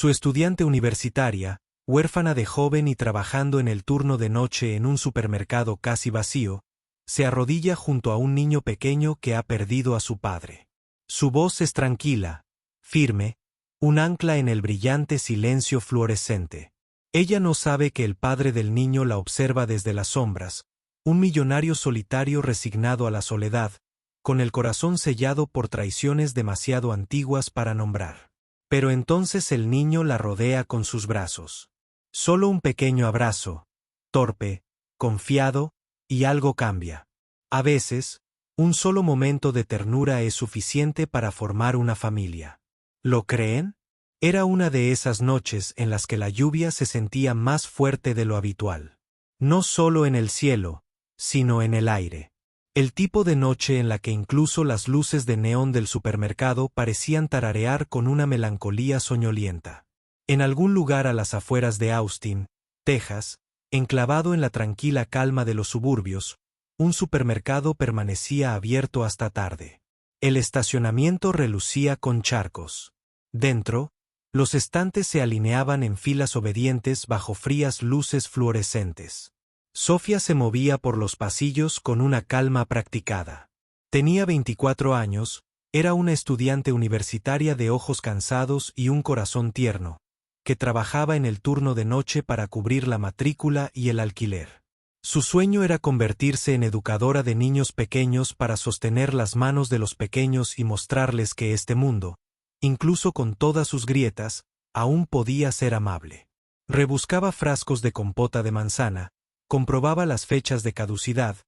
Su estudiante universitaria, huérfana de joven y trabajando en el turno de noche en un supermercado casi vacío, se arrodilla junto a un niño pequeño que ha perdido a su padre. Su voz es tranquila, firme, un ancla en el brillante silencio fluorescente. Ella no sabe que el padre del niño la observa desde las sombras, un millonario solitario resignado a la soledad, con el corazón sellado por traiciones demasiado antiguas para nombrar. Pero entonces el niño la rodea con sus brazos. Solo un pequeño abrazo, torpe, confiado, y algo cambia. A veces, un solo momento de ternura es suficiente para formar una familia. ¿Lo creen? Era una de esas noches en las que la lluvia se sentía más fuerte de lo habitual. No solo en el cielo, sino en el aire. El tipo de noche en la que incluso las luces de neón del supermercado parecían tararear con una melancolía soñolienta. En algún lugar a las afueras de Austin, Texas, enclavado en la tranquila calma de los suburbios, un supermercado permanecía abierto hasta tarde. El estacionamiento relucía con charcos. Dentro, los estantes se alineaban en filas obedientes bajo frías luces fluorescentes. Sofía se movía por los pasillos con una calma practicada. Tenía 24 años, era una estudiante universitaria de ojos cansados y un corazón tierno, que trabajaba en el turno de noche para cubrir la matrícula y el alquiler. Su sueño era convertirse en educadora de niños pequeños para sostener las manos de los pequeños y mostrarles que este mundo, incluso con todas sus grietas, aún podía ser amable. Rebuscaba frascos de compota de manzana, comprobaba las fechas de caducidad,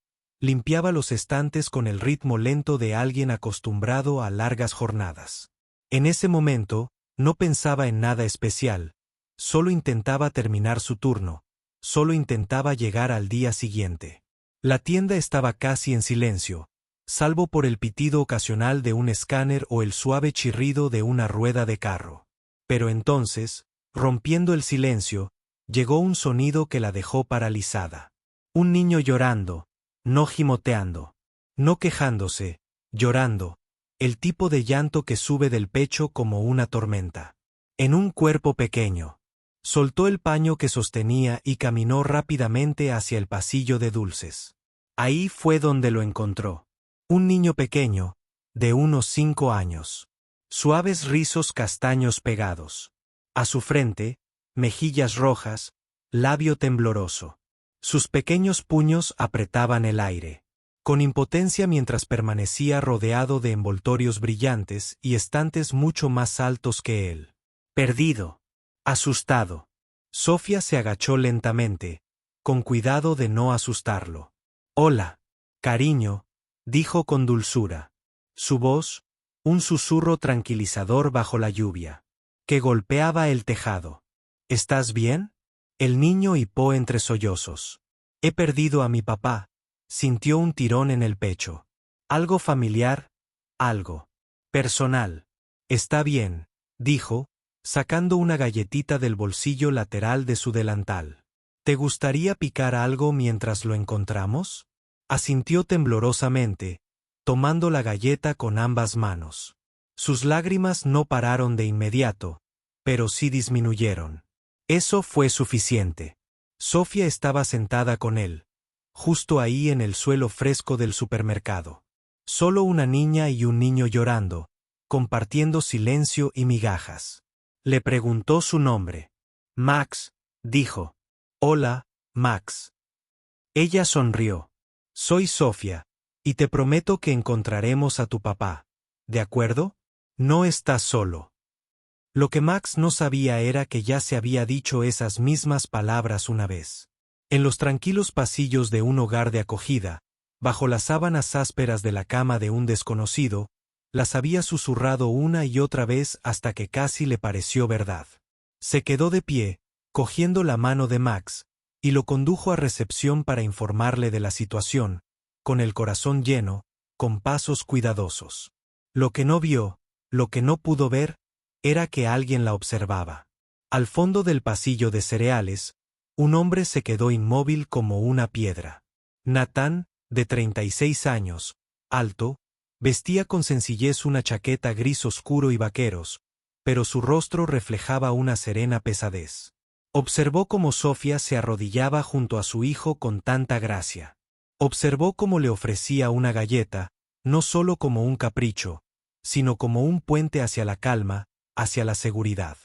limpiaba los estantes con el ritmo lento de alguien acostumbrado a largas jornadas. En ese momento, no pensaba en nada especial, solo intentaba terminar su turno, solo intentaba llegar al día siguiente. La tienda estaba casi en silencio, salvo por el pitido ocasional de un escáner o el suave chirrido de una rueda de carro. Pero entonces, rompiendo el silencio, llegó un sonido que la dejó paralizada. Un niño llorando, no gimoteando, no quejándose, llorando, el tipo de llanto que sube del pecho como una tormenta. En un cuerpo pequeño. Soltó el paño que sostenía y caminó rápidamente hacia el pasillo de dulces. Ahí fue donde lo encontró. Un niño pequeño, de unos 5 años. Suaves rizos castaños pegados. A su frente, mejillas rojas, labio tembloroso. Sus pequeños puños apretaban el aire. Con impotencia mientras permanecía rodeado de envoltorios brillantes y estantes mucho más altos que él. Perdido. Asustado. Sofía se agachó lentamente, con cuidado de no asustarlo. «Hola, cariño», dijo con dulzura. Su voz, un susurro tranquilizador bajo la lluvia, que golpeaba el tejado. «¿Estás bien?» El niño hipó entre sollozos. «He perdido a mi papá», sintió un tirón en el pecho. «Algo familiar, algo personal». «Está bien», dijo, sacando una galletita del bolsillo lateral de su delantal. «¿Te gustaría picar algo mientras lo encontramos?» Asintió temblorosamente, tomando la galleta con ambas manos. Sus lágrimas no pararon de inmediato, pero sí disminuyeron. Eso fue suficiente. Sofía estaba sentada con él, justo ahí en el suelo fresco del supermercado. Solo una niña y un niño llorando, compartiendo silencio y migajas. Le preguntó su nombre. «Max», dijo. «Hola, Max». Ella sonrió. «Soy Sofía, y te prometo que encontraremos a tu papá. ¿De acuerdo? No estás solo». Lo que Max no sabía era que ya se había dicho esas mismas palabras una vez. En los tranquilos pasillos de un hogar de acogida, bajo las sábanas ásperas de la cama de un desconocido, las había susurrado una y otra vez hasta que casi le pareció verdad. Se quedó de pie, cogiendo la mano de Max, y lo condujo a recepción para informarle de la situación, con el corazón lleno, con pasos cuidadosos. Lo que no vio, lo que no pudo ver, era que alguien la observaba. Al fondo del pasillo de cereales, un hombre se quedó inmóvil como una piedra. Nathan, de 36 años, alto, vestía con sencillez una chaqueta gris oscuro y vaqueros, pero su rostro reflejaba una serena pesadez. Observó cómo Sofía se arrodillaba junto a su hijo con tanta gracia. Observó cómo le ofrecía una galleta, no solo como un capricho, sino como un puente hacia la calma, hacia la seguridad.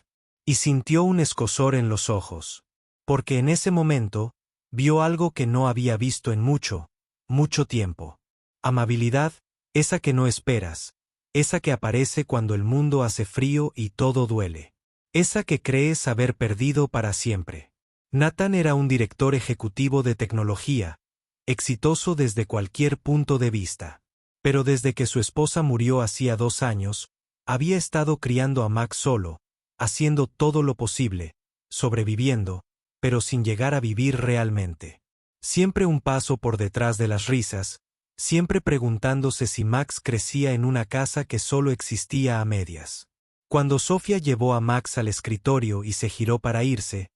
Y sintió un escozor en los ojos, porque en ese momento vio algo que no había visto en mucho, mucho tiempo. Amabilidad, esa que no esperas, esa que aparece cuando el mundo hace frío y todo duele. Esa que crees haber perdido para siempre. Nathan era un director ejecutivo de tecnología, exitoso desde cualquier punto de vista. Pero desde que su esposa murió hacía 2 años, había estado criando a Max solo, haciendo todo lo posible, sobreviviendo, pero sin llegar a vivir realmente. Siempre un paso por detrás de las risas, siempre preguntándose si Max crecía en una casa que solo existía a medias. Cuando Sofía llevó a Max al escritorio y se giró para irse,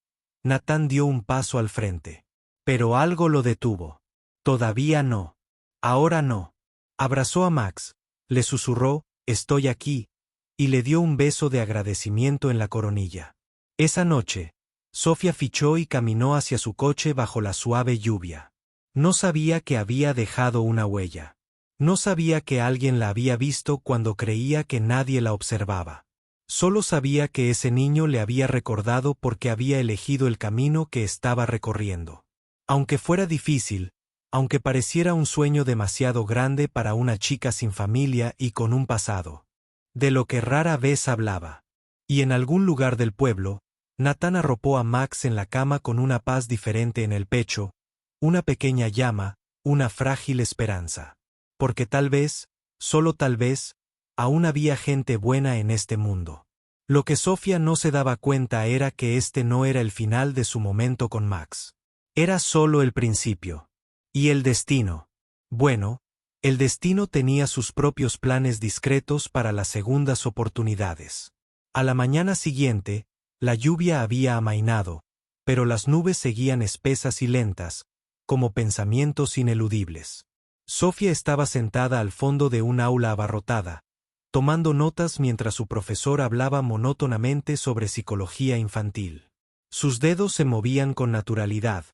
Nathan dio un paso al frente. Pero algo lo detuvo. Todavía no. Ahora no. Abrazó a Max, le susurró, «Estoy aquí», y le dio un beso de agradecimiento en la coronilla. Esa noche, Sofía fichó y caminó hacia su coche bajo la suave lluvia. No sabía que había dejado una huella. No sabía que alguien la había visto cuando creía que nadie la observaba. Solo sabía que ese niño le había recordado porque había elegido el camino que estaba recorriendo. Aunque fuera difícil, aunque pareciera un sueño demasiado grande para una chica sin familia y con un pasado, de lo que rara vez hablaba. Y en algún lugar del pueblo, Nathan arropó a Max en la cama con una paz diferente en el pecho, una pequeña llama, una frágil esperanza. Porque tal vez, solo tal vez, aún había gente buena en este mundo. Lo que Sofía no se daba cuenta era que este no era el final de su momento con Max. Era solo el principio. Y el destino. Bueno, el destino tenía sus propios planes discretos para las segundas oportunidades. A la mañana siguiente, la lluvia había amainado, pero las nubes seguían espesas y lentas, como pensamientos ineludibles. Sofía estaba sentada al fondo de un aula abarrotada, tomando notas mientras su profesor hablaba monótonamente sobre psicología infantil. Sus dedos se movían con naturalidad,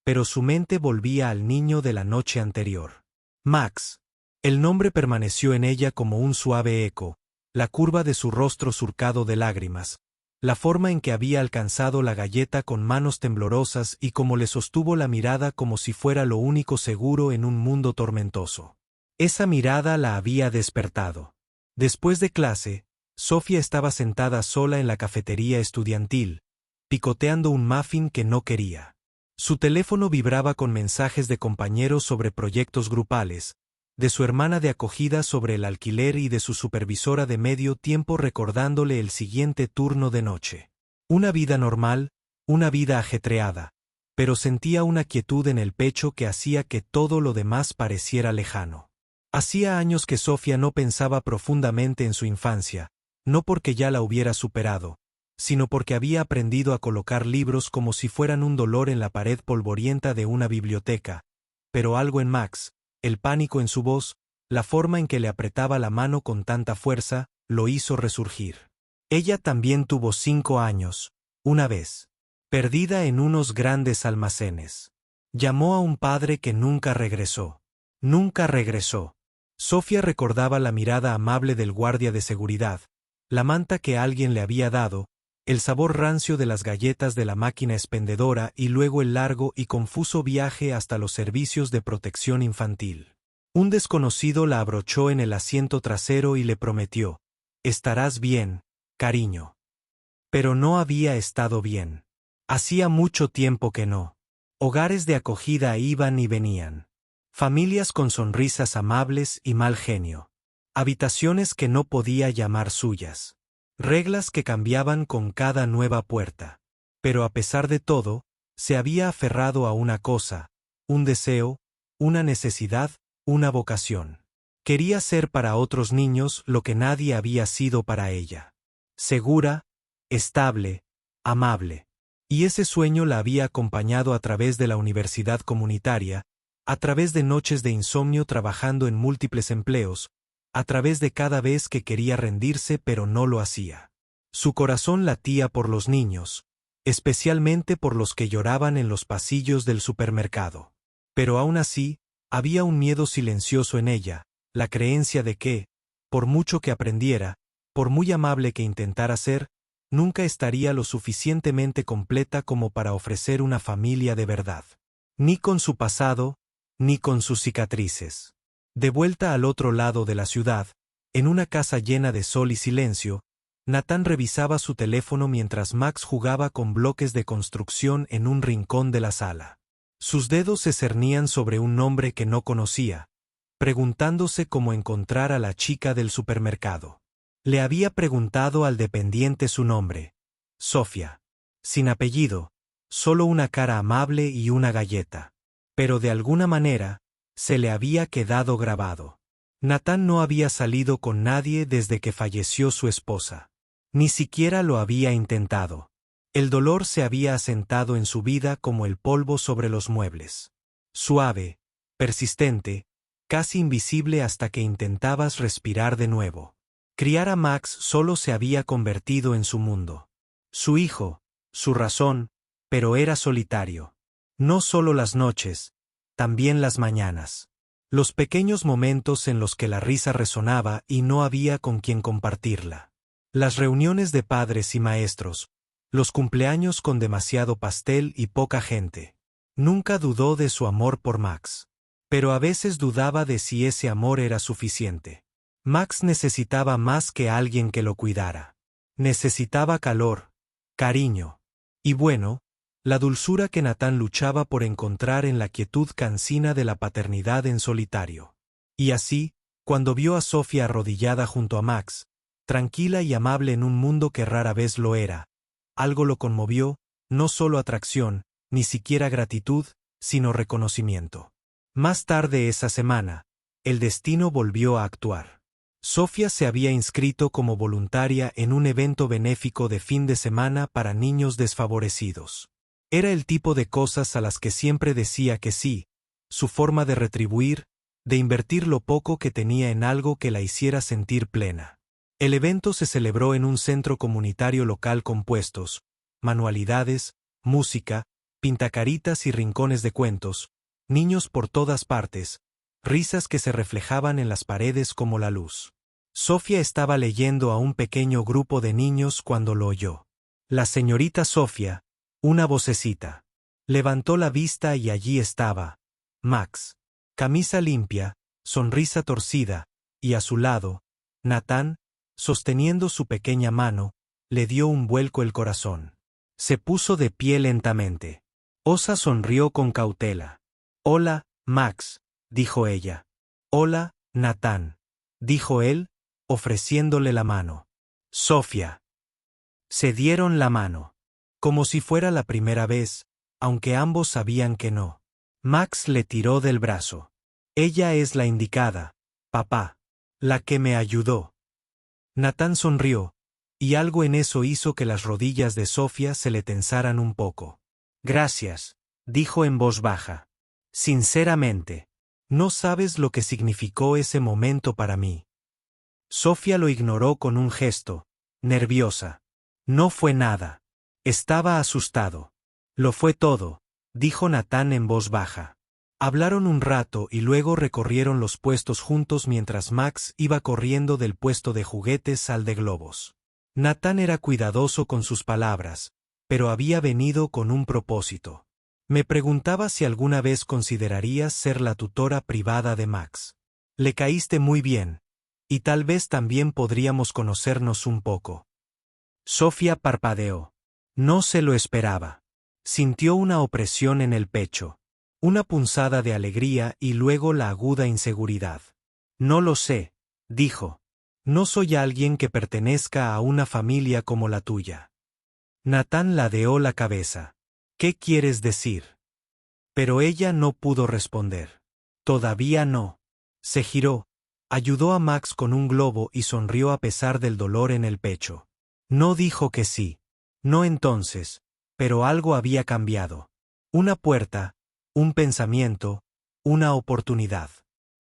pero su mente volvía al niño de la noche anterior. Max. El nombre permaneció en ella como un suave eco, la curva de su rostro surcado de lágrimas, la forma en que había alcanzado la galleta con manos temblorosas y cómo le sostuvo la mirada como si fuera lo único seguro en un mundo tormentoso. Esa mirada la había despertado. Después de clase, Sofía estaba sentada sola en la cafetería estudiantil, picoteando un muffin que no quería. Su teléfono vibraba con mensajes de compañeros sobre proyectos grupales, de su hermana de acogida sobre el alquiler y de su supervisora de medio tiempo recordándole el siguiente turno de noche. Una vida normal, una vida ajetreada, pero sentía una quietud en el pecho que hacía que todo lo demás pareciera lejano. Hacía años que Sofía no pensaba profundamente en su infancia, no porque ya la hubiera superado, sino porque había aprendido a colocar libros como si fueran un dolor en la pared polvorienta de una biblioteca, pero algo en Max, el pánico en su voz, la forma en que le apretaba la mano con tanta fuerza, lo hizo resurgir. Ella también tuvo 5 años, una vez, perdida en unos grandes almacenes. Llamó a un padre que nunca regresó. Nunca regresó. Sofía recordaba la mirada amable del guardia de seguridad, la manta que alguien le había dado, el sabor rancio de las galletas de la máquina expendedora y luego el largo y confuso viaje hasta los servicios de protección infantil. Un desconocido la abrochó en el asiento trasero y le prometió, «Estarás bien, cariño». Pero no había estado bien. Hacía mucho tiempo que no. Hogares de acogida iban y venían. Familias con sonrisas amables y mal genio. Habitaciones que no podía llamar suyas. Reglas que cambiaban con cada nueva puerta. Pero a pesar de todo, se había aferrado a una cosa, un deseo, una necesidad, una vocación. Quería ser para otros niños lo que nadie había sido para ella. Segura, estable, amable. Y ese sueño la había acompañado a través de la universidad comunitaria, a través de noches de insomnio trabajando en múltiples empleos, a través de cada vez que quería rendirse pero no lo hacía. Su corazón latía por los niños, especialmente por los que lloraban en los pasillos del supermercado. Pero aún así, había un miedo silencioso en ella, la creencia de que, por mucho que aprendiera, por muy amable que intentara ser, nunca estaría lo suficientemente completa como para ofrecer una familia de verdad. Ni con su pasado, ni con sus cicatrices. De vuelta al otro lado de la ciudad, en una casa llena de sol y silencio, Nathan revisaba su teléfono mientras Max jugaba con bloques de construcción en un rincón de la sala. Sus dedos se cernían sobre un nombre que no conocía, preguntándose cómo encontrar a la chica del supermercado. Le había preguntado al dependiente su nombre, Sofía. Sin apellido, solo una cara amable y una galleta. Pero de alguna manera, se le había quedado grabado. Nathan no había salido con nadie desde que falleció su esposa. Ni siquiera lo había intentado. El dolor se había asentado en su vida como el polvo sobre los muebles. Suave, persistente, casi invisible hasta que intentabas respirar de nuevo. Criar a Max solo se había convertido en su mundo. Su hijo, su razón, pero era solitario. No solo las noches, también las mañanas. Los pequeños momentos en los que la risa resonaba y no había con quien compartirla. Las reuniones de padres y maestros, los cumpleaños con demasiado pastel y poca gente. Nunca dudó de su amor por Max. Pero a veces dudaba de si ese amor era suficiente. Max necesitaba más que alguien que lo cuidara. Necesitaba calor, cariño. Y bueno, la dulzura que Nathan luchaba por encontrar en la quietud cansina de la paternidad en solitario. Y así, cuando vio a Sofía arrodillada junto a Max, tranquila y amable en un mundo que rara vez lo era, algo lo conmovió, no solo atracción, ni siquiera gratitud, sino reconocimiento. Más tarde esa semana, el destino volvió a actuar. Sofía se había inscrito como voluntaria en un evento benéfico de fin de semana para niños desfavorecidos. Era el tipo de cosas a las que siempre decía que sí, su forma de retribuir, de invertir lo poco que tenía en algo que la hiciera sentir plena. El evento se celebró en un centro comunitario local con puestos, manualidades, música, pintacaritas y rincones de cuentos, niños por todas partes, risas que se reflejaban en las paredes como la luz. Sofía estaba leyendo a un pequeño grupo de niños cuando lo oyó. La señorita Sofía, una vocecita. Levantó la vista y allí estaba Max. Camisa limpia, sonrisa torcida, y a su lado, Nathan, sosteniendo su pequeña mano, le dio un vuelco el corazón. Se puso de pie lentamente. Osa sonrió con cautela. «Hola, Max», dijo ella. «Hola, Nathan», dijo él, ofreciéndole la mano. «Sofía». Se dieron la mano. Como si fuera la primera vez, aunque ambos sabían que no. Max le tiró del brazo. «Ella es la indicada, papá. La que me ayudó». Nathan sonrió, y algo en eso hizo que las rodillas de Sofía se le tensaran un poco. «Gracias», dijo en voz baja. «Sinceramente, no sabes lo que significó ese momento para mí». Sofía lo ignoró con un gesto, nerviosa. «No fue nada. Estaba asustado». «Lo fue todo», dijo Nathan en voz baja. Hablaron un rato y luego recorrieron los puestos juntos mientras Max iba corriendo del puesto de juguetes al de globos. Nathan era cuidadoso con sus palabras, pero había venido con un propósito. «Me preguntaba si alguna vez considerarías ser la tutora privada de Max. Le caíste muy bien, y tal vez también podríamos conocernos un poco». Sofía parpadeó. No se lo esperaba. Sintió una opresión en el pecho, una punzada de alegría y luego la aguda inseguridad. «No lo sé», dijo. «No soy alguien que pertenezca a una familia como la tuya». Nathan ladeó la cabeza. «¿Qué quieres decir?». Pero ella no pudo responder. «Todavía no». Se giró, ayudó a Max con un globo y sonrió a pesar del dolor en el pecho. No dijo que sí. No entonces, pero algo había cambiado. Una puerta, un pensamiento, una oportunidad.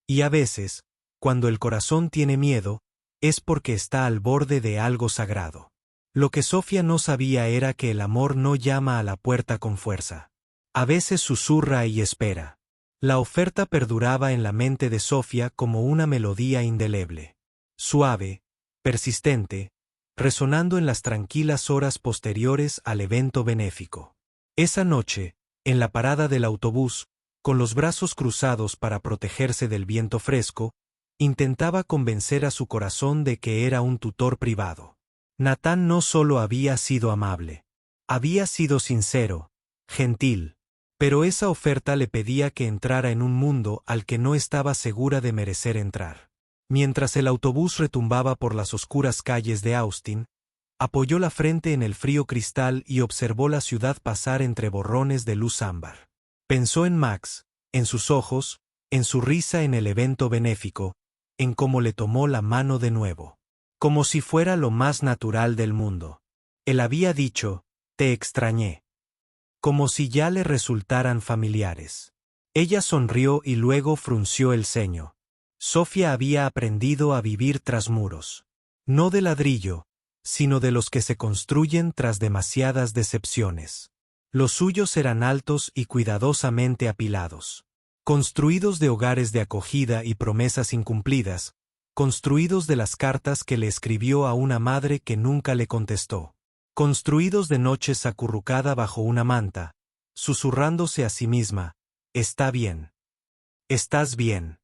Y a veces, cuando el corazón tiene miedo, es porque está al borde de algo sagrado. Lo que Sofía no sabía era que el amor no llama a la puerta con fuerza. A veces susurra y espera. La oferta perduraba en la mente de Sofía como una melodía indeleble. Suave, persistente, resonando en las tranquilas horas posteriores al evento benéfico. Esa noche, en la parada del autobús, con los brazos cruzados para protegerse del viento fresco, intentaba convencer a su corazón de que era un tutor privado. Natán no solo había sido amable, había sido sincero, gentil, pero esa oferta le pedía que entrara en un mundo al que no estaba segura de merecer entrar. Mientras el autobús retumbaba por las oscuras calles de Austin, apoyó la frente en el frío cristal y observó la ciudad pasar entre borrones de luz ámbar. Pensó en Max, en sus ojos, en su risa en el evento benéfico, en cómo le tomó la mano de nuevo. Como si fuera lo más natural del mundo. Él había dicho, te extrañé. Como si ya le resultaran familiares. Ella sonrió y luego frunció el ceño. Sofía había aprendido a vivir tras muros. No de ladrillo, sino de los que se construyen tras demasiadas decepciones. Los suyos eran altos y cuidadosamente apilados. Construidos de hogares de acogida y promesas incumplidas, construidos de las cartas que le escribió a una madre que nunca le contestó, construidos de noches acurrucada bajo una manta, susurrándose a sí misma, está bien. Estás bien.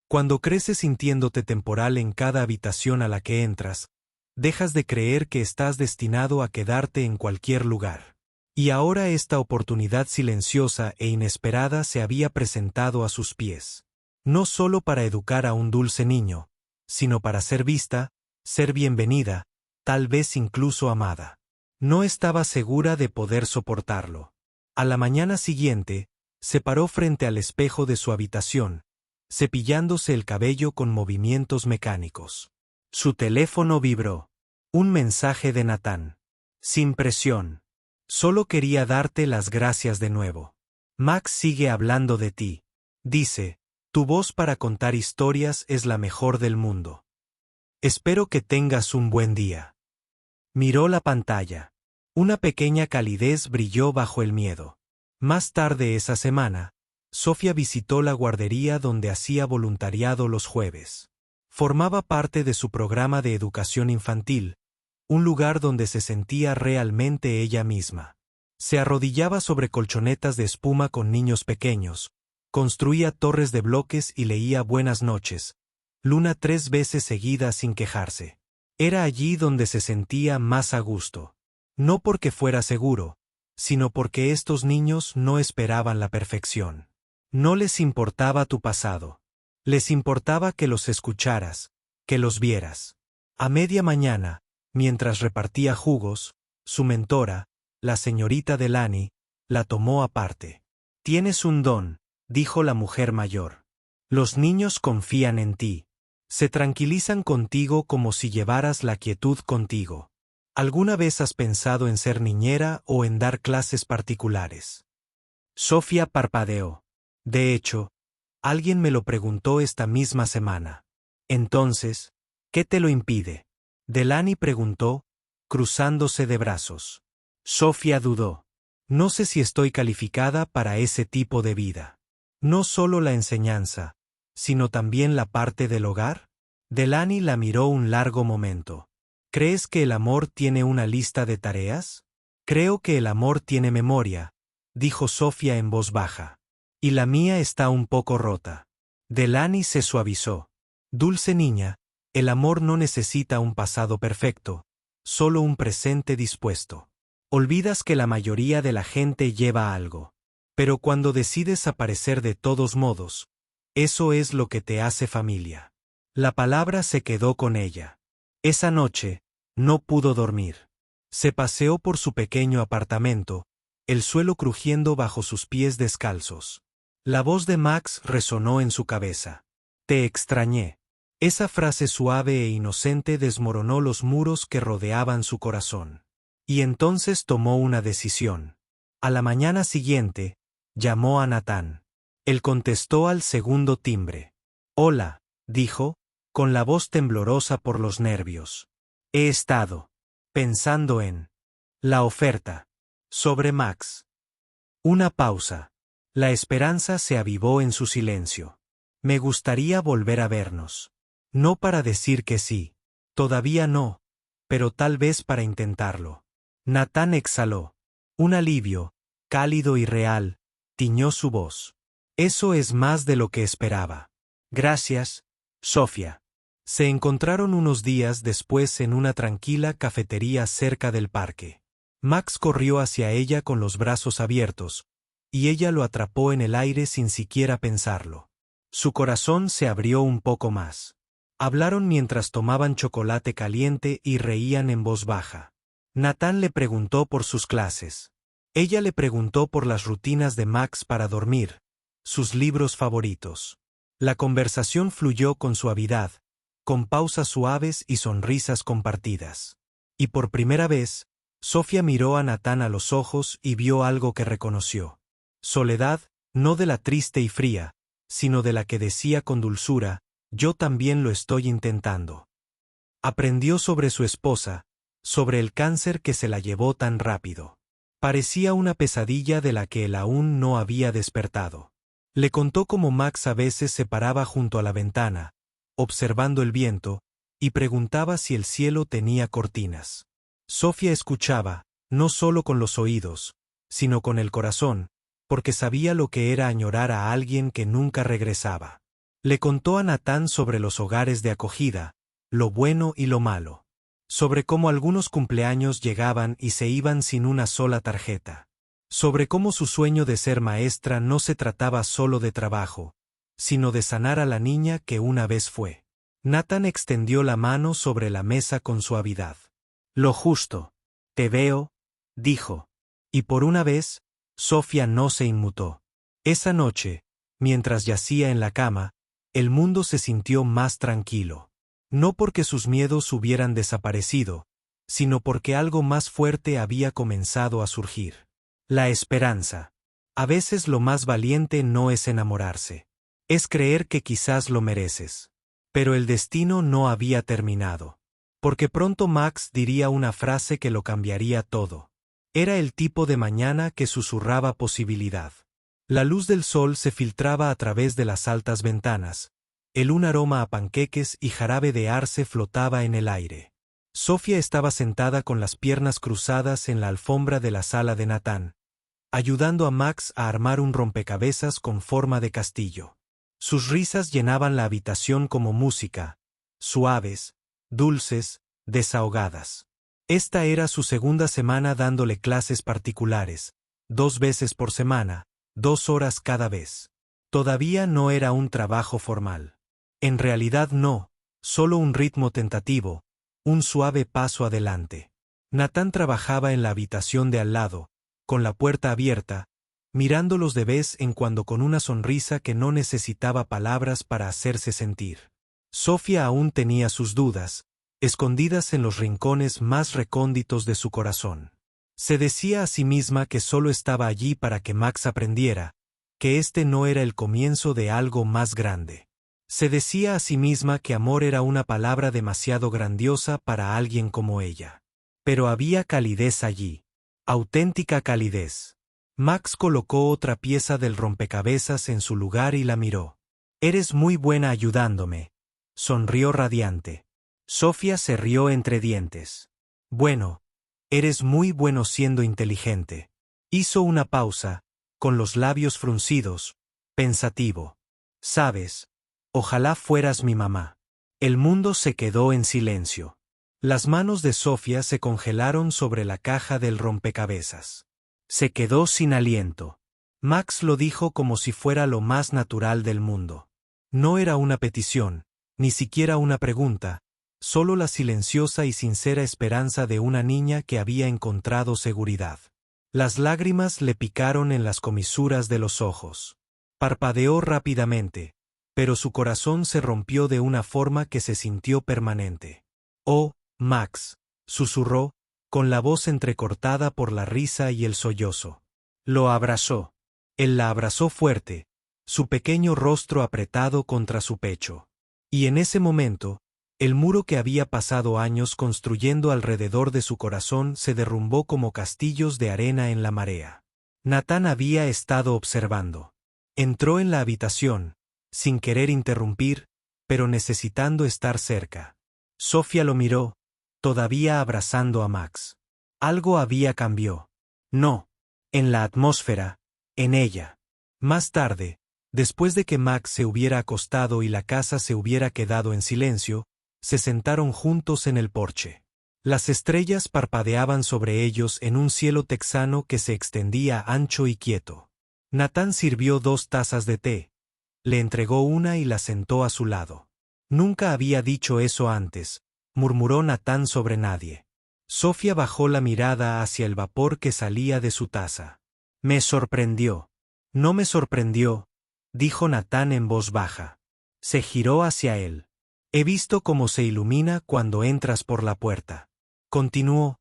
Cuando creces sintiéndote temporal en cada habitación a la que entras, dejas de creer que estás destinado a quedarte en cualquier lugar. Y ahora esta oportunidad silenciosa e inesperada se había presentado a sus pies. No solo para educar a un dulce niño, sino para ser vista, ser bienvenida, tal vez incluso amada. No estaba segura de poder soportarlo. A la mañana siguiente, se paró frente al espejo de su habitación, cepillándose el cabello con movimientos mecánicos. Su teléfono vibró. Un mensaje de Natán. Sin presión. Solo quería darte las gracias de nuevo. Max sigue hablando de ti. Dice, tu voz para contar historias es la mejor del mundo. Espero que tengas un buen día. Miró la pantalla. Una pequeña calidez brilló bajo el miedo. Más tarde esa semana, Sofía visitó la guardería donde hacía voluntariado los jueves. Formaba parte de su programa de educación infantil, un lugar donde se sentía realmente ella misma. Se arrodillaba sobre colchonetas de espuma con niños pequeños, construía torres de bloques y leía Buenas noches, Luna 3 veces seguidas sin quejarse. Era allí donde se sentía más a gusto. No porque fuera seguro, sino porque estos niños no esperaban la perfección. No les importaba tu pasado. Les importaba que los escucharas, que los vieras. A media mañana, mientras repartía jugos, su mentora, la señorita Delany, la tomó aparte. Tienes un don, dijo la mujer mayor. Los niños confían en ti. Se tranquilizan contigo como si llevaras la quietud contigo. ¿Alguna vez has pensado en ser niñera o en dar clases particulares? Sofía parpadeó. De hecho, alguien me lo preguntó esta misma semana. Entonces, ¿qué te lo impide? Delany preguntó, cruzándose de brazos. Sofía dudó. No sé si estoy calificada para ese tipo de vida. No solo la enseñanza, sino también la parte del hogar. Delany la miró un largo momento. ¿Crees que el amor tiene una lista de tareas? Creo que el amor tiene memoria, dijo Sofía en voz baja. Y la mía está un poco rota. Delany se suavizó. Dulce niña, el amor no necesita un pasado perfecto, solo un presente dispuesto. Olvidas que la mayoría de la gente lleva algo. Pero cuando decides aparecer de todos modos, eso es lo que te hace familia. La palabra se quedó con ella. Esa noche, no pudo dormir. Se paseó por su pequeño apartamento, el suelo crujiendo bajo sus pies descalzos. La voz de Max resonó en su cabeza. Te extrañé. Esa frase suave e inocente desmoronó los muros que rodeaban su corazón. Y entonces tomó una decisión. A la mañana siguiente, llamó a Natán. Él contestó al segundo timbre. Hola, dijo, con la voz temblorosa por los nervios. He estado pensando en la oferta sobre Max. Una pausa. La esperanza se avivó en su silencio. Me gustaría volver a vernos. No para decir que sí. Todavía no, pero tal vez para intentarlo. Natán exhaló. Un alivio, cálido y real, tiñó su voz. Eso es más de lo que esperaba. Gracias, Sofía. Se encontraron unos días después en una tranquila cafetería cerca del parque. Max corrió hacia ella con los brazos abiertos, y ella lo atrapó en el aire sin siquiera pensarlo. Su corazón se abrió un poco más. Hablaron mientras tomaban chocolate caliente y reían en voz baja. Natán le preguntó por sus clases. Ella le preguntó por las rutinas de Max para dormir, sus libros favoritos. La conversación fluyó con suavidad, con pausas suaves y sonrisas compartidas. Y por primera vez, Sofía miró a Natán a los ojos y vio algo que reconoció. Soledad, no de la triste y fría, sino de la que decía con dulzura, yo también lo estoy intentando. Aprendió sobre su esposa, sobre el cáncer que se la llevó tan rápido. Parecía una pesadilla de la que él aún no había despertado. Le contó cómo Max a veces se paraba junto a la ventana, observando el viento, y preguntaba si el cielo tenía cortinas. Sofía escuchaba, no solo con los oídos, sino con el corazón, porque sabía lo que era añorar a alguien que nunca regresaba. Le contó a Natán sobre los hogares de acogida, lo bueno y lo malo. Sobre cómo algunos cumpleaños llegaban y se iban sin una sola tarjeta. Sobre cómo su sueño de ser maestra no se trataba solo de trabajo, sino de sanar a la niña que una vez fue. Natán extendió la mano sobre la mesa con suavidad. Lo justo. Te veo, dijo. Y por una vez, Sofía no se inmutó. Esa noche, mientras yacía en la cama, el mundo se sintió más tranquilo. No porque sus miedos hubieran desaparecido, sino porque algo más fuerte había comenzado a surgir. La esperanza. A veces lo más valiente no es enamorarse. Es creer que quizás lo mereces. Pero el destino no había terminado. Porque pronto Max diría una frase que lo cambiaría todo. Era el tipo de mañana que susurraba posibilidad. La luz del sol se filtraba a través de las altas ventanas. Un aroma a panqueques y jarabe de arce flotaba en el aire. Sofía estaba sentada con las piernas cruzadas en la alfombra de la sala de Natán, ayudando a Max a armar un rompecabezas con forma de castillo. Sus risas llenaban la habitación como música, suaves, dulces, desahogadas. Esta era su segunda semana dándole clases particulares, 2 veces por semana, 2 horas cada vez. Todavía no era un trabajo formal. En realidad no, solo un ritmo tentativo, un suave paso adelante. Natán trabajaba en la habitación de al lado, con la puerta abierta, mirándolos de vez en cuando con una sonrisa que no necesitaba palabras para hacerse sentir. Sofía aún tenía sus dudas, escondidas en los rincones más recónditos de su corazón. Se decía a sí misma que solo estaba allí para que Max aprendiera, que este no era el comienzo de algo más grande. Se decía a sí misma que amor era una palabra demasiado grandiosa para alguien como ella. Pero había calidez allí. Auténtica calidez. Max colocó otra pieza del rompecabezas en su lugar y la miró. Eres muy buena ayudándome. Sonrió radiante. Sofía se rió entre dientes. Bueno, eres muy bueno siendo inteligente. Hizo una pausa, con los labios fruncidos, pensativo. Sabes, ojalá fueras mi mamá. El mundo se quedó en silencio. Las manos de Sofía se congelaron sobre la caja del rompecabezas. Se quedó sin aliento. Max lo dijo como si fuera lo más natural del mundo. No era una petición, ni siquiera una pregunta, solo la silenciosa y sincera esperanza de una niña que había encontrado seguridad. Las lágrimas le picaron en las comisuras de los ojos. Parpadeó rápidamente, pero su corazón se rompió de una forma que se sintió permanente. «Oh, Max», susurró, con la voz entrecortada por la risa y el sollozo. Lo abrazó. Él la abrazó fuerte, su pequeño rostro apretado contra su pecho. Y en ese momento, El muro que había pasado años construyendo alrededor de su corazón se derrumbó como castillos de arena en la marea. Natán había estado observando. Entró en la habitación, sin querer interrumpir, pero necesitando estar cerca. Sofía lo miró, todavía abrazando a Max. Algo había cambiado. No. En la atmósfera, en ella. Más tarde, después de que Max se hubiera acostado y la casa se hubiera quedado en silencio, se sentaron juntos en el porche. Las estrellas parpadeaban sobre ellos en un cielo texano que se extendía ancho y quieto. Natán sirvió 2 tazas de té, le entregó una y la sentó a su lado. Nunca había dicho eso antes, murmuró Natán sobre nadie. Sofía bajó la mirada hacia el vapor que salía de su taza. Me sorprendió. No me sorprendió, dijo Natán en voz baja. Se giró hacia él. He visto cómo se ilumina cuando entras por la puerta. Continuó.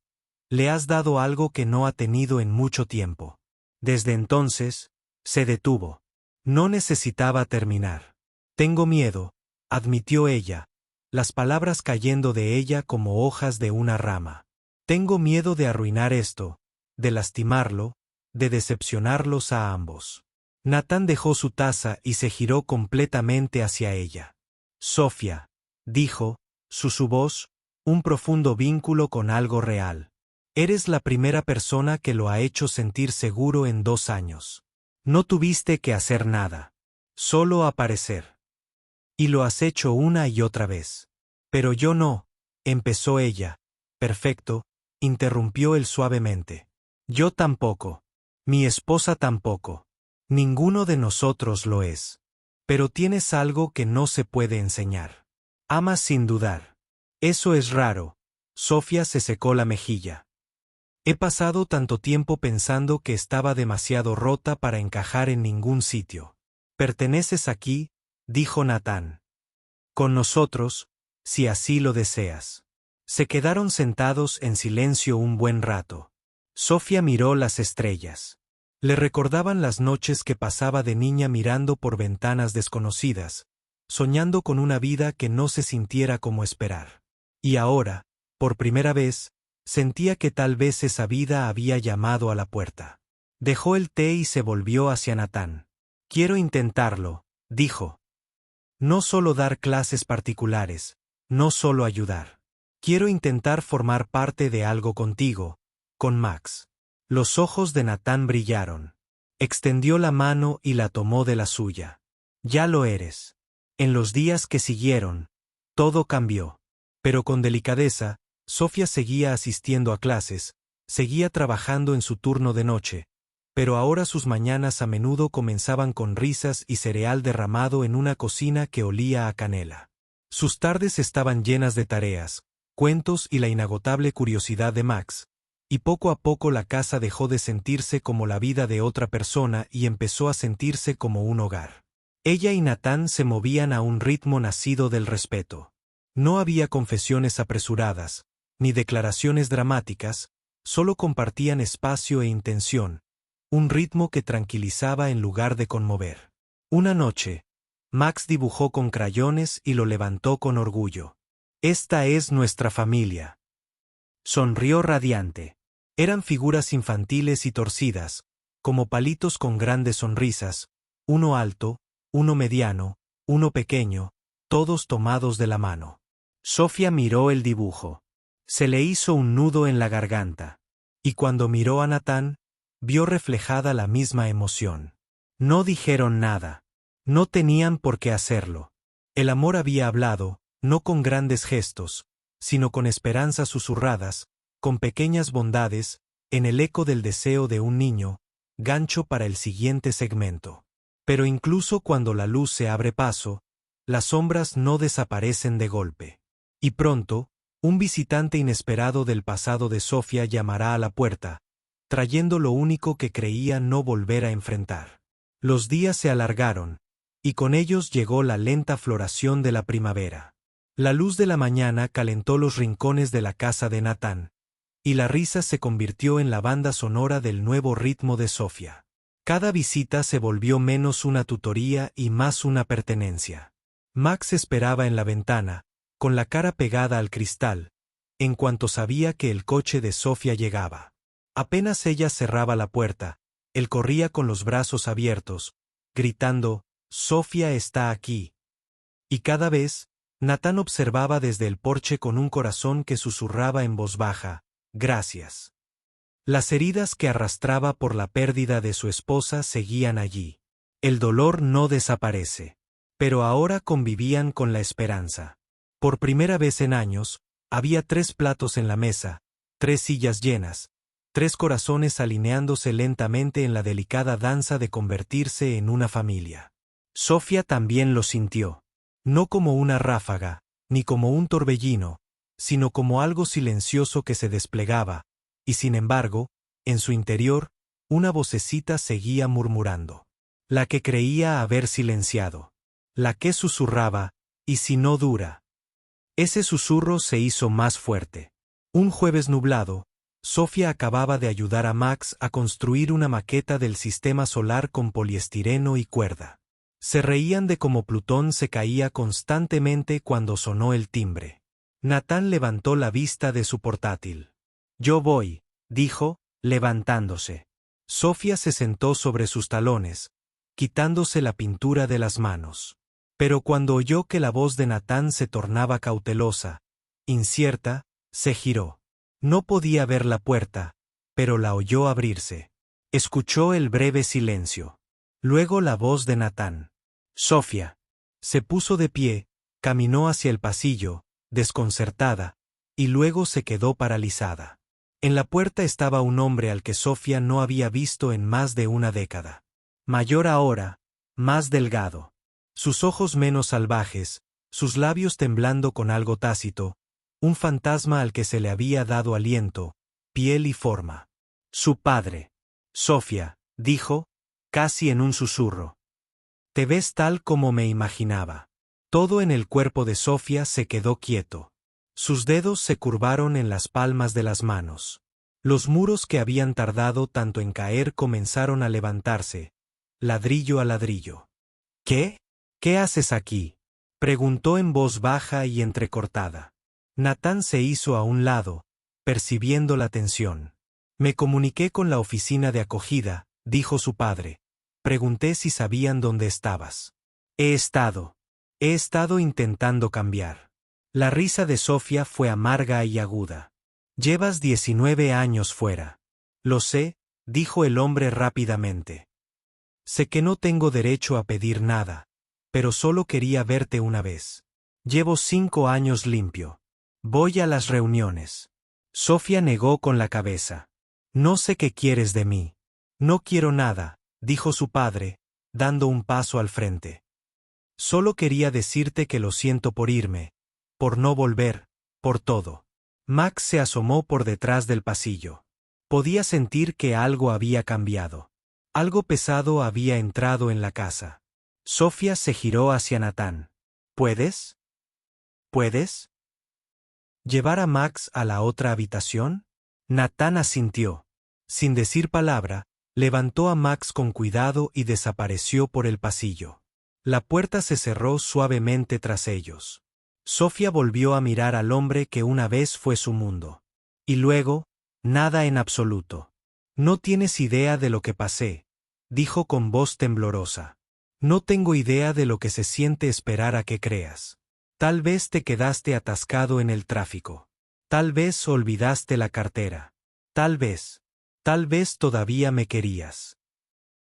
Le has dado algo que no ha tenido en mucho tiempo. Desde entonces, se detuvo. No necesitaba terminar. Tengo miedo, admitió ella, las palabras cayendo de ella como hojas de una rama. Tengo miedo de arruinar esto, de lastimarlo, de decepcionarlos a ambos. Natán dejó su taza y se giró completamente hacia ella. Sofía, dijo, su voz, un profundo vínculo con algo real. Eres la primera persona que lo ha hecho sentir seguro en 2 años. No tuviste que hacer nada. Solo aparecer. Y lo has hecho una y otra vez. Pero yo no, empezó ella. Perfecto, interrumpió él suavemente. Yo tampoco. Mi esposa tampoco. Ninguno de nosotros lo es. Pero tienes algo que no se puede enseñar. Amas sin dudar. Eso es raro. Sofía se secó la mejilla. He pasado tanto tiempo pensando que estaba demasiado rota para encajar en ningún sitio. Perteneces aquí, dijo Natán. Con nosotros, si así lo deseas. Se quedaron sentados en silencio un buen rato. Sofía miró las estrellas. Le recordaban las noches que pasaba de niña mirando por ventanas desconocidas, soñando con una vida que no se sintiera como esperar. Y ahora, por primera vez, sentía que tal vez esa vida había llamado a la puerta. Dejó el té y se volvió hacia Natán. Quiero intentarlo, dijo. No solo dar clases particulares, no solo ayudar. Quiero intentar formar parte de algo contigo, con Max. Los ojos de Natán brillaron. Extendió la mano y la tomó de la suya. Ya lo eres. En los días que siguieron, todo cambió. Pero con delicadeza, Sofía seguía asistiendo a clases, seguía trabajando en su turno de noche, pero ahora sus mañanas a menudo comenzaban con risas y cereal derramado en una cocina que olía a canela. Sus tardes estaban llenas de tareas, cuentos y la inagotable curiosidad de Max, y poco a poco la casa dejó de sentirse como la vida de otra persona y empezó a sentirse como un hogar. Ella y Natán se movían a un ritmo nacido del respeto. No había confesiones apresuradas, ni declaraciones dramáticas, solo compartían espacio e intención, un ritmo que tranquilizaba en lugar de conmover. Una noche, Max dibujó con crayones y lo levantó con orgullo. Esta es nuestra familia. Sonrió radiante. Eran figuras infantiles y torcidas, como palitos con grandes sonrisas, uno alto, uno mediano, uno pequeño, todos tomados de la mano. Sofía miró el dibujo. Se le hizo un nudo en la garganta. Y cuando miró a Natán, vio reflejada la misma emoción. No dijeron nada. No tenían por qué hacerlo. El amor había hablado, no con grandes gestos, sino con esperanzas susurradas, con pequeñas bondades, en el eco del deseo de un niño, gancho para el siguiente segmento. Pero incluso cuando la luz se abre paso, las sombras no desaparecen de golpe. Y pronto, un visitante inesperado del pasado de Sofía llamará a la puerta, trayendo lo único que creía no volver a enfrentar. Los días se alargaron, y con ellos llegó la lenta floración de la primavera. La luz de la mañana calentó los rincones de la casa de Natán, y la risa se convirtió en la banda sonora del nuevo ritmo de Sofía. Cada visita se volvió menos una tutoría y más una pertenencia. Max esperaba en la ventana, con la cara pegada al cristal, en cuanto sabía que el coche de Sofía llegaba. Apenas ella cerraba la puerta, él corría con los brazos abiertos, gritando, «Sofía está aquí». Y cada vez, Natán observaba desde el porche con un corazón que susurraba en voz baja, «Gracias». Las heridas que arrastraba por la pérdida de su esposa seguían allí. El dolor no desaparece. Pero ahora convivían con la esperanza. Por primera vez en años, había 3 platos en la mesa, 3 sillas llenas, 3 corazones alineándose lentamente en la delicada danza de convertirse en una familia. Sofía también lo sintió. No como una ráfaga, ni como un torbellino, sino como algo silencioso que se desplegaba, y sin embargo, en su interior, una vocecita seguía murmurando. La que creía haber silenciado. La que susurraba, «¿Y si no dura?». Ese susurro se hizo más fuerte. Un jueves nublado, Sofía acababa de ayudar a Max a construir una maqueta del sistema solar con poliestireno y cuerda. Se reían de cómo Plutón se caía constantemente cuando sonó el timbre. Natán levantó la vista de su portátil. «Yo voy», dijo, levantándose. Sofía se sentó sobre sus talones, quitándose la pintura de las manos. Pero cuando oyó que la voz de Natán se tornaba cautelosa, incierta, se giró. No podía ver la puerta, pero la oyó abrirse. Escuchó el breve silencio. Luego la voz de Natán. «Sofía». Se puso de pie, caminó hacia el pasillo, desconcertada, y luego se quedó paralizada. En la puerta estaba un hombre al que Sofía no había visto en más de una década. Mayor ahora, más delgado. Sus ojos menos salvajes, sus labios temblando con algo tácito, un fantasma al que se le había dado aliento, piel y forma. Su padre. «Sofía», dijo, casi en un susurro. «Te ves tal como me imaginaba». Todo en el cuerpo de Sofía se quedó quieto. Sus dedos se curvaron en las palmas de las manos. Los muros que habían tardado tanto en caer comenzaron a levantarse, ladrillo a ladrillo. «¿Qué? ¿Qué haces aquí?», preguntó en voz baja y entrecortada. Natán se hizo a un lado, percibiendo la tensión. «Me comuniqué con la oficina de acogida», dijo su padre. «Pregunté si sabían dónde estabas». He estado intentando cambiar». La risa de Sofía fue amarga y aguda. «Llevas 19 años fuera». «Lo sé», dijo el hombre rápidamente. «Sé que no tengo derecho a pedir nada, pero solo quería verte una vez. Llevo 5 años limpio. Voy a las reuniones». Sofía negó con la cabeza. «No sé qué quieres de mí». «No quiero nada», dijo su padre, dando un paso al frente. «Solo quería decirte que lo siento por irme, por no volver, por todo». Max se asomó por detrás del pasillo. Podía sentir que algo había cambiado. Algo pesado había entrado en la casa. Sofía se giró hacia Natán. «¿Puedes? ¿Puedes llevar a Max a la otra habitación?». Natán asintió. Sin decir palabra, levantó a Max con cuidado y desapareció por el pasillo. La puerta se cerró suavemente tras ellos. Sofía volvió a mirar al hombre que una vez fue su mundo. Y luego, nada en absoluto. «No tienes idea de lo que pasé», dijo con voz temblorosa. «No tengo idea de lo que se siente esperar a que creas. Tal vez te quedaste atascado en el tráfico. Tal vez olvidaste la cartera. Tal vez todavía me querías».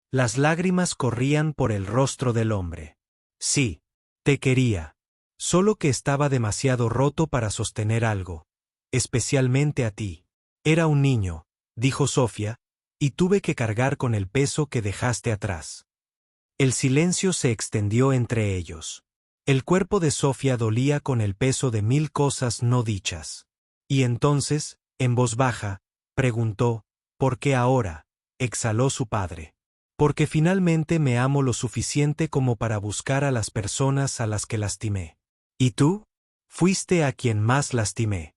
Las lágrimas corrían por el rostro del hombre. «Sí, te quería. Solo que estaba demasiado roto para sostener algo, especialmente a ti. Era un niño», dijo Sofía, «y tuve que cargar con el peso que dejaste atrás». El silencio se extendió entre ellos. El cuerpo de Sofía dolía con el peso de 1000 cosas no dichas. Y entonces, en voz baja, preguntó, «¿Por qué ahora?». Exhaló su padre. «Porque finalmente me amo lo suficiente como para buscar a las personas a las que lastimé». «¿Y tú?». «Fuiste a quien más lastimé».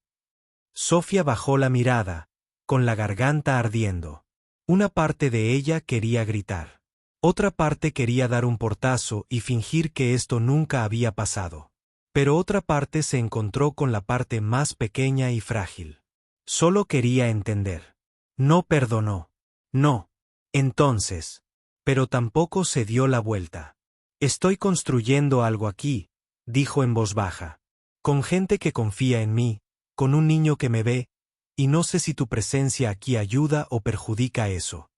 Sofía bajó la mirada, con la garganta ardiendo. Una parte de ella quería gritar. Otra parte quería dar un portazo y fingir que esto nunca había pasado. Pero otra parte se encontró con la parte más pequeña y frágil. Solo quería entender. No perdonó. No. Entonces. Pero tampoco se dio la vuelta. Estoy construyendo algo aquí, dijo en voz baja. Con gente que confía en mí, con un niño que me ve, y no sé si tu presencia aquí ayuda o perjudica eso.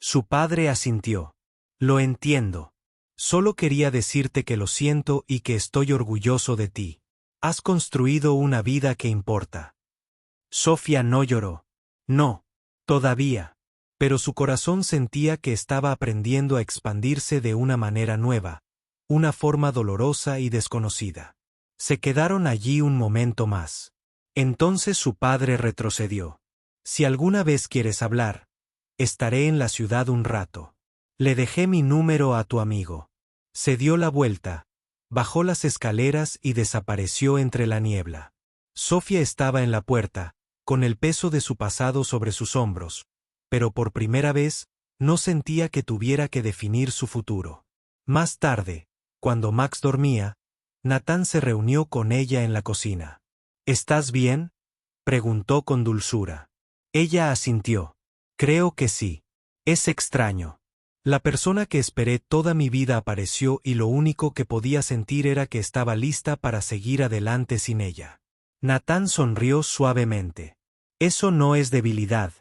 Su padre asintió. Lo entiendo. Solo quería decirte que lo siento y que estoy orgulloso de ti. Has construido una vida que importa. Sofía no lloró. No. Todavía. Pero su corazón sentía que estaba aprendiendo a expandirse de una manera nueva, una forma dolorosa y desconocida. Se quedaron allí un momento más. Entonces su padre retrocedió. Si alguna vez quieres hablar, estaré en la ciudad un rato. Le dejé mi número a tu amigo. Se dio la vuelta, bajó las escaleras y desapareció entre la niebla. Sofía estaba en la puerta, con el peso de su pasado sobre sus hombros, pero por primera vez, no sentía que tuviera que definir su futuro. Más tarde, cuando Max dormía, Nathan se reunió con ella en la cocina. ¿Estás bien?, preguntó con dulzura. Ella asintió. Creo que sí. Es extraño. La persona que esperé toda mi vida apareció y lo único que podía sentir era que estaba lista para seguir adelante sin ella. Nathan sonrió suavemente. Eso no es debilidad,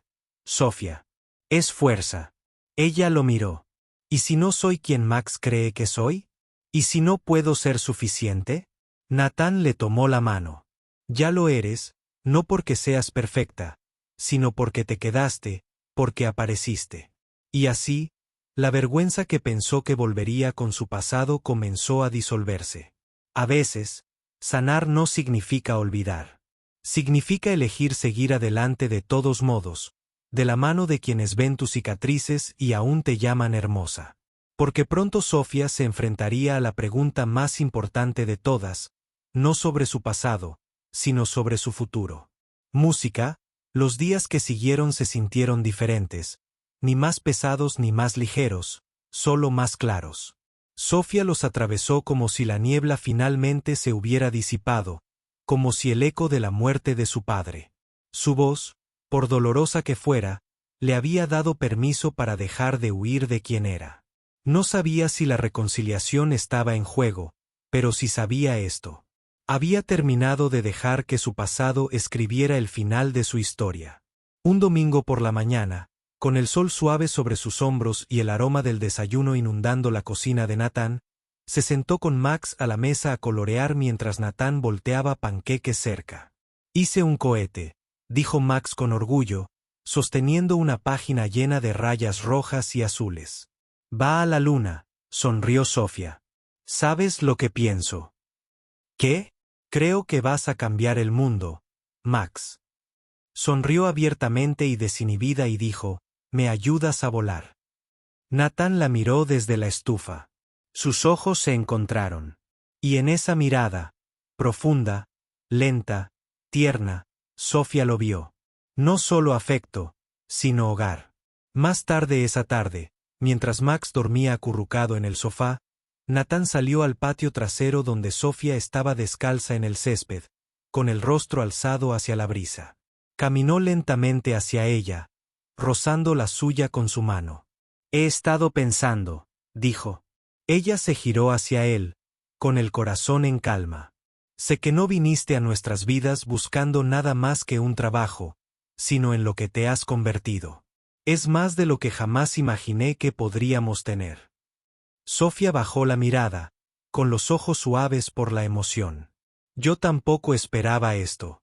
Sofía. Es fuerza. Ella lo miró. ¿Y si no soy quien Max cree que soy? ¿Y si no puedo ser suficiente? Nathan le tomó la mano. Ya lo eres, no porque seas perfecta, sino porque te quedaste, porque apareciste. Y así, la vergüenza que pensó que volvería con su pasado comenzó a disolverse. A veces, sanar no significa olvidar. Significa elegir seguir adelante de todos modos, de la mano de quienes ven tus cicatrices y aún te llaman hermosa. Porque pronto Sofía se enfrentaría a la pregunta más importante de todas, no sobre su pasado, sino sobre su futuro. Música, los días que siguieron se sintieron diferentes, ni más pesados ni más ligeros, solo más claros. Sofía los atravesó como si la niebla finalmente se hubiera disipado, como si el eco de la muerte de su padre. Su voz, por dolorosa que fuera, le había dado permiso para dejar de huir de quien era. No sabía si la reconciliación estaba en juego, pero sí sabía esto. Había terminado de dejar que su pasado escribiera el final de su historia. Un domingo por la mañana, con el sol suave sobre sus hombros y el aroma del desayuno inundando la cocina de Nathan, se sentó con Max a la mesa a colorear mientras Nathan volteaba panqueques cerca. Hice un cohete, dijo Max con orgullo, sosteniendo una página llena de rayas rojas y azules. Va a la luna, sonrió Sofía. ¿Sabes lo que pienso? ¿Qué? Creo que vas a cambiar el mundo, Max. Sonrió abiertamente y desinhibida y dijo, ¿me ayudas a volar? Nathan la miró desde la estufa. Sus ojos se encontraron. Y en esa mirada, profunda, lenta, tierna, Sofía lo vio. No solo afecto, sino hogar. Más tarde esa tarde, mientras Max dormía acurrucado en el sofá, Nathan salió al patio trasero donde Sofía estaba descalza en el césped, con el rostro alzado hacia la brisa. Caminó lentamente hacia ella, rozando la suya con su mano. He estado pensando, dijo. Ella se giró hacia él, con el corazón en calma. Sé que no viniste a nuestras vidas buscando nada más que un trabajo, sino en lo que te has convertido. Es más de lo que jamás imaginé que podríamos tener. Sofía bajó la mirada, con los ojos suaves por la emoción. Yo tampoco esperaba esto.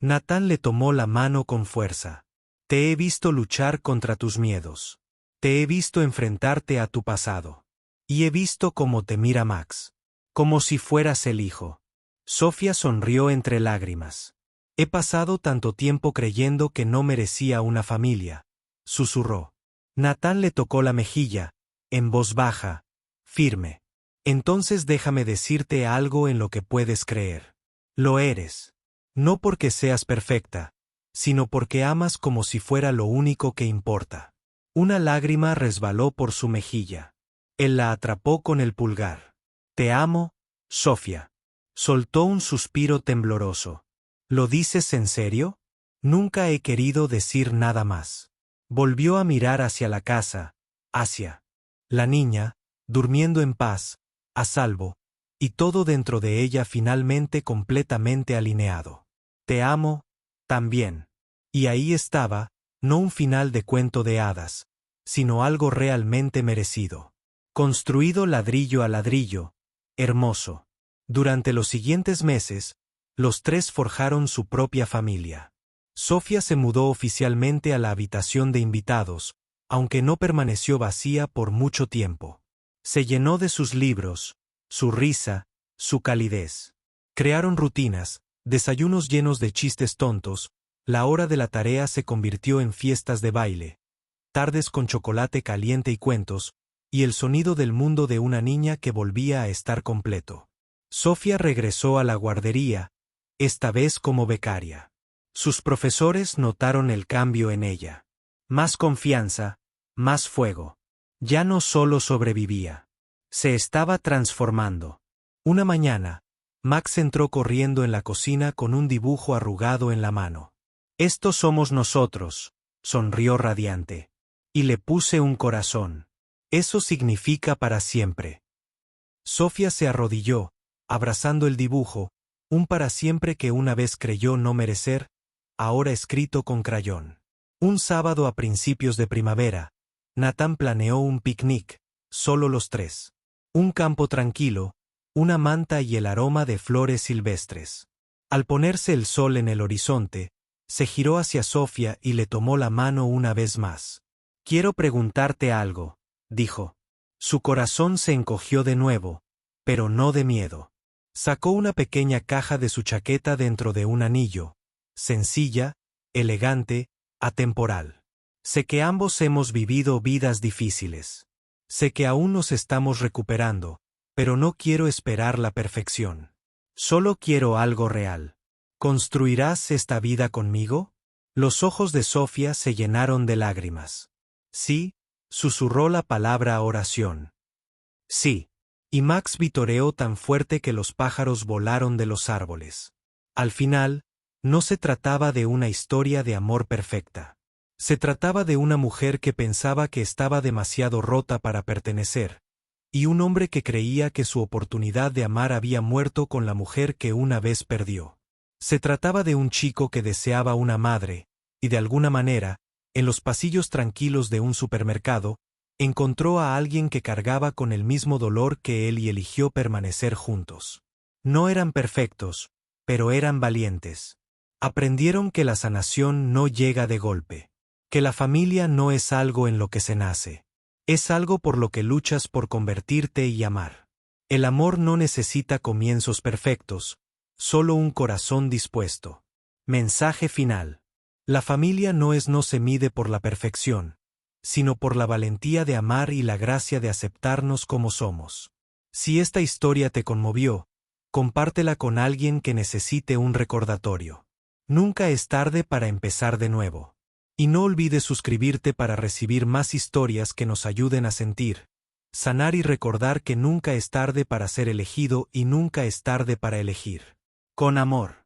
Nathan le tomó la mano con fuerza. Te he visto luchar contra tus miedos. Te he visto enfrentarte a tu pasado. Y he visto cómo te mira Max. Como si fueras el hijo. Sofía sonrió entre lágrimas. He pasado tanto tiempo creyendo que no merecía una familia, susurró. Nathan le tocó la mejilla, en voz baja, firme. Entonces déjame decirte algo en lo que puedes creer. Lo eres. No porque seas perfecta, sino porque amas como si fuera lo único que importa. Una lágrima resbaló por su mejilla. Él la atrapó con el pulgar. Te amo, Sofía. Soltó un suspiro tembloroso. ¿Lo dices en serio? Nunca he querido decir nada más. Volvió a mirar hacia la casa, hacia la niña, durmiendo en paz, a salvo, y todo dentro de ella finalmente completamente alineado. Te amo, también. Y ahí estaba, no un final de cuento de hadas, sino algo realmente merecido. Construido ladrillo a ladrillo, hermoso. Durante los siguientes meses, los tres forjaron su propia familia. Sofía se mudó oficialmente a la habitación de invitados, aunque no permaneció vacía por mucho tiempo. Se llenó de sus libros, su risa, su calidez. Crearon rutinas, desayunos llenos de chistes tontos, la hora de la tarea se convirtió en fiestas de baile, tardes con chocolate caliente y cuentos, y el sonido del mundo de una niña que volvía a estar completo. Sofía regresó a la guardería, esta vez como becaria. Sus profesores notaron el cambio en ella. Más confianza, más fuego. Ya no solo sobrevivía. Se estaba transformando. Una mañana, Max entró corriendo en la cocina con un dibujo arrugado en la mano. «Estos somos nosotros», sonrió radiante. Y le puse un corazón. «Eso significa para siempre». Sofía se arrodilló, abrazando el dibujo, un para siempre que una vez creyó no merecer, ahora escrito con crayón. Un sábado a principios de primavera, Nathan planeó un picnic, solo los tres. Un campo tranquilo, una manta y el aroma de flores silvestres. Al ponerse el sol en el horizonte, se giró hacia Sofía y le tomó la mano una vez más. «Quiero preguntarte algo», dijo. Su corazón se encogió de nuevo, pero no de miedo. Sacó una pequeña caja de su chaqueta dentro de un anillo, sencilla, elegante, atemporal. «Sé que ambos hemos vivido vidas difíciles. Sé que aún nos estamos recuperando, pero no quiero esperar la perfección. Solo quiero algo real. ¿Construirás esta vida conmigo?» Los ojos de Sofía se llenaron de lágrimas. «Sí», susurró la palabra oración. «Sí». Y Max vitoreó tan fuerte que los pájaros volaron de los árboles. Al final, no se trataba de una historia de amor perfecta. Se trataba de una mujer que pensaba que estaba demasiado rota para pertenecer, y un hombre que creía que su oportunidad de amar había muerto con la mujer que una vez perdió. Se trataba de un chico que deseaba una madre, y de alguna manera, en los pasillos tranquilos de un supermercado, encontró a alguien que cargaba con el mismo dolor que él y eligió permanecer juntos. No eran perfectos, pero eran valientes. Aprendieron que la sanación no llega de golpe, que la familia no es algo en lo que se nace, es algo por lo que luchas por convertirte y amar. El amor no necesita comienzos perfectos, solo un corazón dispuesto. Mensaje final. La familia no se mide por la perfección, sino por la valentía de amar y la gracia de aceptarnos como somos. Si esta historia te conmovió, compártela con alguien que necesite un recordatorio. Nunca es tarde para empezar de nuevo. Y no olvides suscribirte para recibir más historias que nos ayuden a sentir, sanar y recordar que nunca es tarde para ser elegido y nunca es tarde para elegir. Con amor.